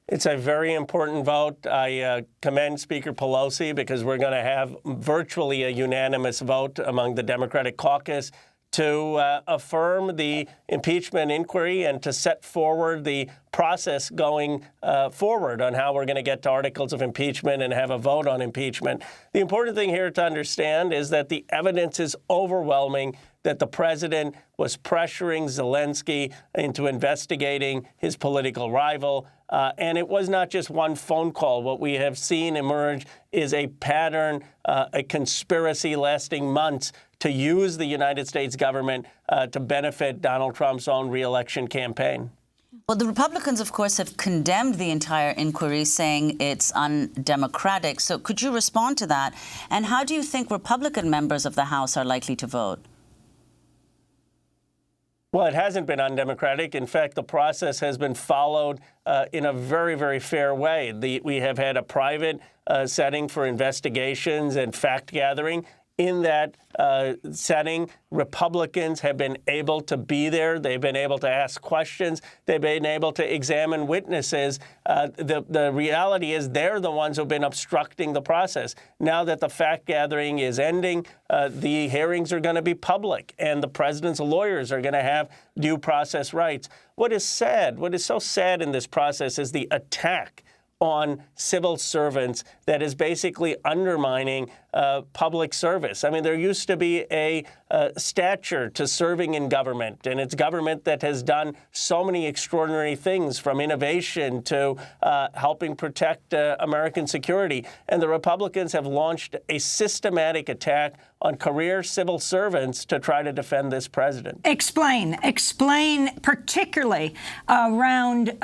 It's a very important vote. I commend Speaker Pelosi, because we're going to have virtually a unanimous vote among the Democratic caucus to affirm the impeachment inquiry and to set forward the process going forward on how we're going to get to articles of impeachment and have a vote on impeachment. The important thing here to understand is that the evidence is overwhelming that the president was pressuring Zelensky into investigating his political rival. And it was not just one phone call. What we have seen emerge is a pattern, a conspiracy lasting months to use the United States government to benefit Donald Trump's own reelection campaign. Well, the Republicans, of course, have condemned the entire inquiry, saying it's undemocratic. So could you respond to that? And how do you think Republican members of the House are likely to vote? Well, it hasn't been undemocratic. In fact, the process has been followed in a very, very fair way. We have had a private setting for investigations and fact-gathering. In that setting, Republicans have been able to be there. They've been able to ask questions. They've been able to examine witnesses. The reality is they're the ones who've been obstructing the process. Now that the fact-gathering is ending, the hearings are going to be public, and the president's lawyers are going to have due process rights. What is sad, what is so sad in this process is the attack on civil servants that is basically undermining public service. I mean, there used to be a stature to serving in government, and it's government that has done so many extraordinary things, from innovation to helping protect American security. And the Republicans have launched a systematic attack on career civil servants to try to defend this president. Explain particularly around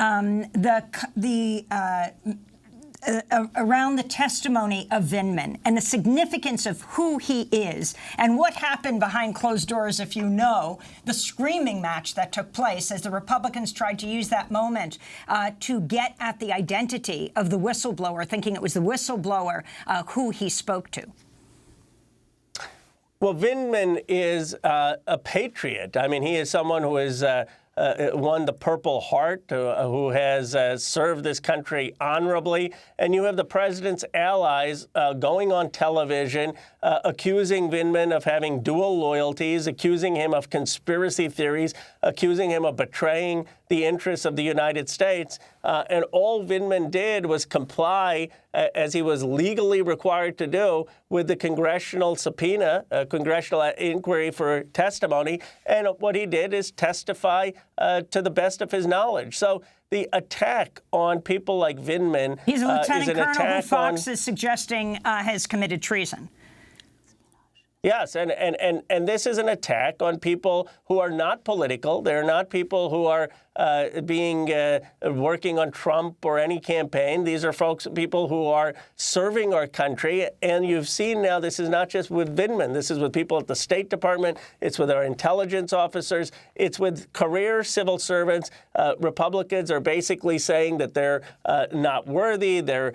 around the testimony of Vindman and the significance of who he is and what happened behind closed doors, if you know, the screaming match that took place as the Republicans tried to use that moment to get at the identity of the whistleblower, thinking it was the whistleblower who he spoke to. Well, Vindman is a patriot. I mean, he is someone who is won the Purple Heart, who has served this country honorably. And you have the president's allies going on television, accusing Vindman of having dual loyalties, accusing him of conspiracy theories, accusing him of betraying the interests of the United States. And all Vindman did was comply, as he was legally required to do, with the congressional subpoena, congressional inquiry for testimony. And what he did is testify to the best of his knowledge. So the attack on people like Vindman He's a lieutenant is an colonel attack who Fox is suggesting has committed treason. Yes, and this is an attack on people who are not political. They're not people who are working on Trump or any campaign. These are people who are serving our country. And you've seen now this is not just with Vindman. This is with people at the State Department. It's with our intelligence officers. It's with career civil servants. Republicans are basically saying that they're not worthy, they're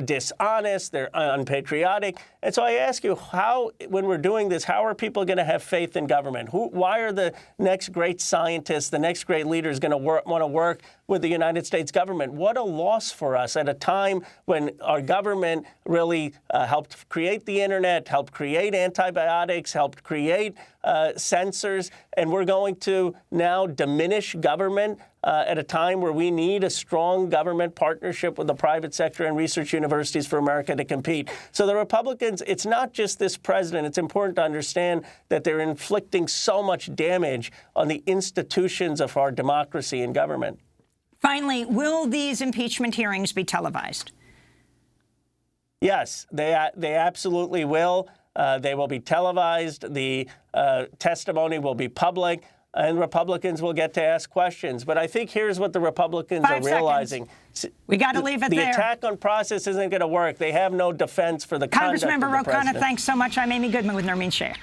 dishonest, they're unpatriotic. And so I ask you, how, when we're doing this, how are people going to have faith in government? Why are the next great scientists, the next great leaders going to want to work with the United States government? What a loss for us at a time when our government really helped create the internet, helped create antibiotics, helped create sensors, and we're going to now diminish government at a time where we need a strong government partnership with the private sector and research universities for America to compete. So the Republicans, it's not just this president. It's important to understand that they're inflicting so much damage on the institutions of our democracy and government. Finally, will these impeachment hearings be televised? Yes, they absolutely will. They will be televised. The testimony will be public, and Republicans will get to ask questions. But I think here's what the Republicans are realizing. We got to leave it there. The attack on process isn't going to work. They have no defense for the conduct of the president. Congressmember Ro Khanna, thanks so much. I'm Amy Goodman with Nermeen Sheikh.